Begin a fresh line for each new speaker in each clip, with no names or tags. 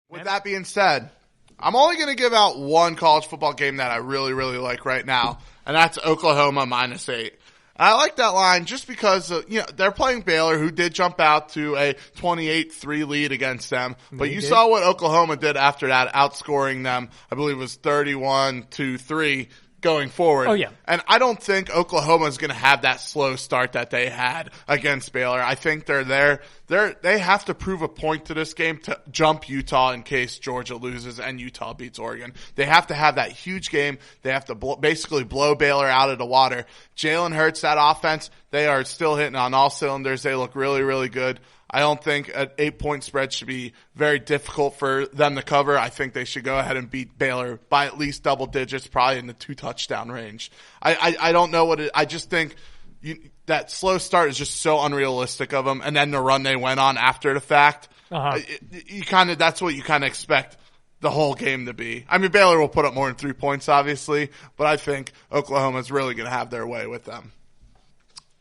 With that being said, I'm only going to give out one college football game that I really, really like right now, and that's Oklahoma -8. I like that line just because, they're playing Baylor, who did jump out to a 28-3 lead against them. But you saw what Oklahoma did after that, outscoring them. I believe it was 31-3 going forward.
Oh, yeah.
And I don't think Oklahoma is going to have that slow start that they had against Baylor. I think they're there. They have to prove a point to this game to jump Utah in case Georgia loses and Utah beats Oregon. They have to have that huge game. They have to basically blow Baylor out of the water. Jalen Hurts, that offense, they are still hitting on all cylinders. They look really, really good. I don't think an 8-point spread should be very difficult for them to cover. I think they should go ahead and beat Baylor by at least double digits, probably in the 2-touchdown range. I don't know I just think that slow start is just so unrealistic of them. And then the run they went on after the fact, that's what you kind of expect the whole game to be. I mean, Baylor will put up more than 3 points, obviously, but I think Oklahoma's really going to have their way with them.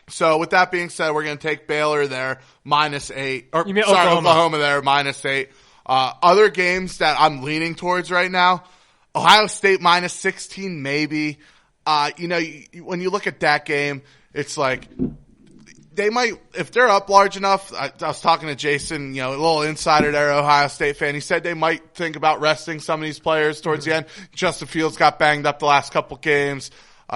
So with that being said, we're going to take Baylor there -8. Oklahoma there -8. Other games that I'm leaning towards right now, Ohio State -16 maybe. When you look at that game, it's like they might, if they're up large enough. I was talking to Jason, a little insider there, Ohio State fan. He said they might think about resting some of these players towards the end. Justin Fields got banged up the last couple games.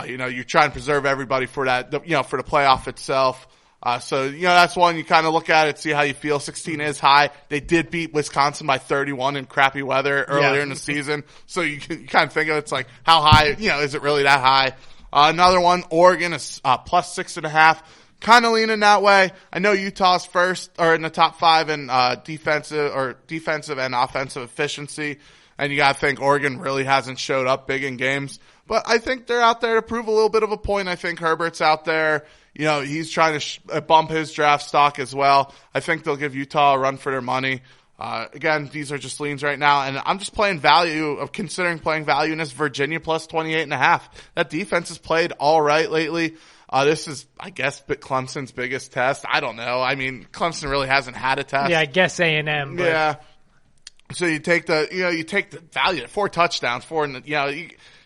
You're trying to preserve everybody for that, for the playoff itself. That's one you kind of look at it, see how you feel. 16 is high. They did beat Wisconsin by 31 in crappy weather earlier in the season. So you kind of think of it's like, how high, is it really that high? Another one, Oregon is, +6.5. Kind of leaning that way. I know Utah's first or in the top 5 in, defensive and offensive efficiency. And you gotta think Oregon really hasn't showed up big in games. But I think they're out there to prove a little bit of a point. I think Herbert's out there. He's trying to bump his draft stock as well. I think they'll give Utah a run for their money. Again, these are just leans right now. And I'm just considering playing value in this Virginia +28.5. That defense has played all right lately. This is, I guess, Clemson's biggest test. I don't know. I mean, Clemson really hasn't had a test.
Yeah, I guess A&M. But...
Yeah. So you take the value at 4 touchdowns,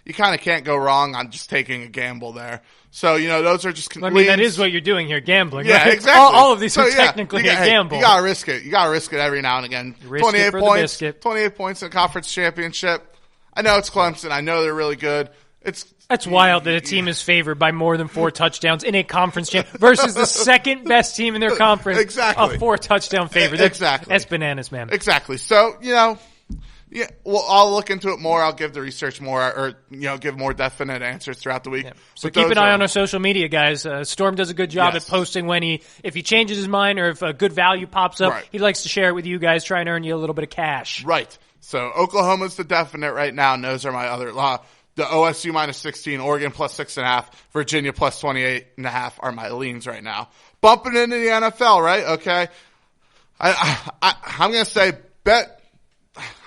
you kind of can't go wrong on just taking a gamble there. So, those are just leans.
That is what you're doing here, gambling.
Yeah,
right?
exactly.
All of these are technically a gamble.
You gotta risk it. You gotta risk it every now and again. 28 points. 28 points in the conference championship. I know it's Clemson. I know they're really good.
That's wild that a team is favored by more than 4 touchdowns in a conference versus the second best team in their conference.
Exactly.
A 4-touchdown favorite. That's bananas, man.
Exactly. So, well, I'll look into it more. I'll give the research more or, give more definite answers throughout the week.
Yeah. So keep an eye on our social media, guys. Storm does a good job at posting if he changes his mind or if a good value pops up. Right. He likes to share it with you guys, try and earn you a little bit of cash.
Right. So Oklahoma's the definite right now, and those are my other the OSU -16, Oregon +6.5, Virginia +28.5 are my leans right now. Bumping into the NFL, right? Okay. I'm going to say bet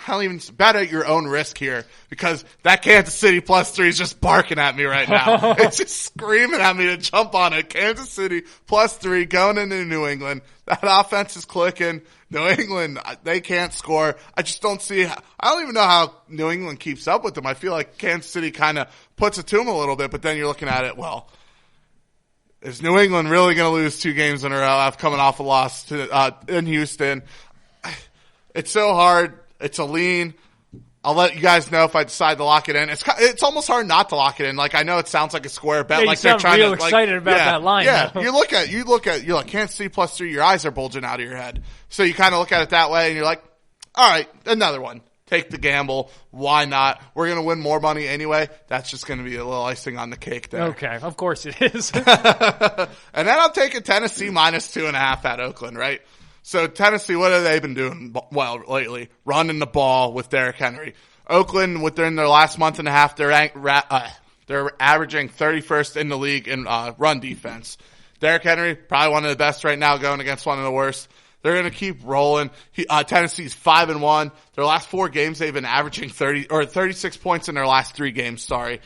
at your own risk here because that Kansas City +3 is just barking at me right now. It's just screaming at me to jump on it. Kansas City +3 going into New England. That offense is clicking. New England, they can't score. I just don't see. I don't even know how New England keeps up with them. I feel like Kansas City kind of puts it to them a little bit, but then you're looking at it, well, is New England really going to lose 2 games in a row after coming off a loss to in Houston? It's so hard. It's a lean. I'll let you guys know if I decide to lock it in. It's almost hard not to lock it in. Like, I know it sounds like a square bet.
Yeah,
they're trying
real excited about that line.
Yeah,
though.
you look at, you're like, Kansas City +3, your eyes are bulging out of your head. So you kind of look at it that way and you're like, all right, another one. Take the gamble. Why not? We're going to win more money anyway. That's just going to be a little icing on the cake there.
Okay, of course it is.
And then I'll take a Tennessee -2.5 at Oakland, right? So Tennessee, what have they been doing well lately? Running the ball with Derrick Henry. Oakland, within their last month and a half, they're averaging 31st in the league in run defense. Derrick Henry, probably one of the best right now, going against one of the worst. They're going to keep rolling. Tennessee's 5-1. Their last 4 games, they've been averaging 36 points in their last 3 games. Sorry.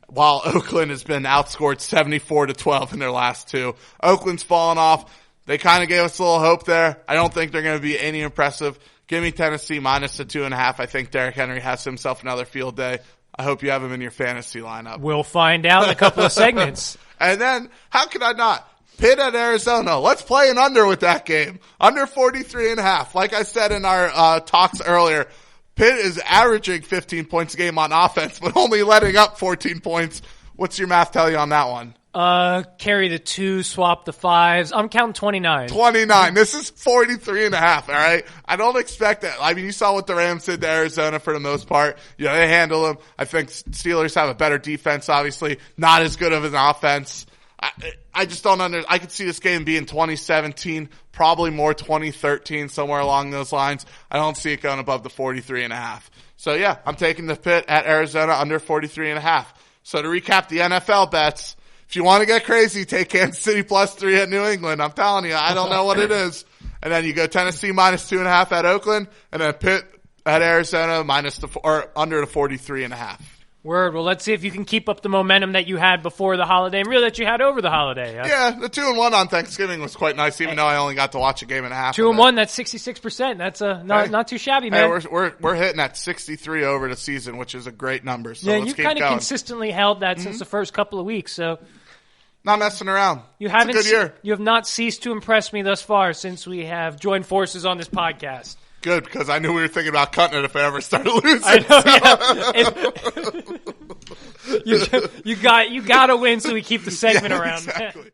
While Oakland has been outscored 74-12 in their last 2. Oakland's fallen off. They kind of gave us a little hope there. I don't think they're going to be any impressive Give me Tennessee minus the 2.5. I think Derrick Henry has himself another field day. I hope you have him in your fantasy lineup.
We'll find out in a couple of segments.
And then, how could I not? Pitt at Arizona. Let's play an under with that game. Under 43.5. Like I said in our talks earlier, Pitt is averaging 15 points a game on offense, but only letting up 14 points. What's your math tell you on that one?
Carry the 2, swap the 5s. I'm counting 29.
29. This is 43.5, all right? I don't expect that. I mean, you saw what the Rams did to Arizona for the most part. You know, they handle them. I think Steelers have a better defense, obviously. Not as good of an offense. I just don't I could see this game being 2017, probably more 2013, somewhere along those lines. I don't see it going above the 43.5. So yeah, I'm taking the Pitt at Arizona under 43.5. So to recap the NFL bets, if you want to get crazy, take Kansas City +3 at New England. I'm telling you, I don't know what it is. And then you go Tennessee minus 2.5 at Oakland, and then Pitt at Arizona under the 43.5.
Word. Well, let's see if you can keep up the momentum that you had before the holiday and really that you had over the holiday.
Yeah, the 2-1 on Thanksgiving was quite nice, even though I only got to watch a game and a half.
2-1, that's 66%. That's not too shabby, man.
Hey, we're hitting at 63 over the season, which is a great number. So
yeah,
let's
you've
keep
kind of
going.
consistently held that since the first couple of weeks. So
not messing around.
It's
a good year.
You have not ceased to impress me thus far since we have joined forces on this podcast.
Good, because I knew we were thinking about cutting it if I ever started losing.
I know, yeah. You got to win so we keep the segment around.
Exactly.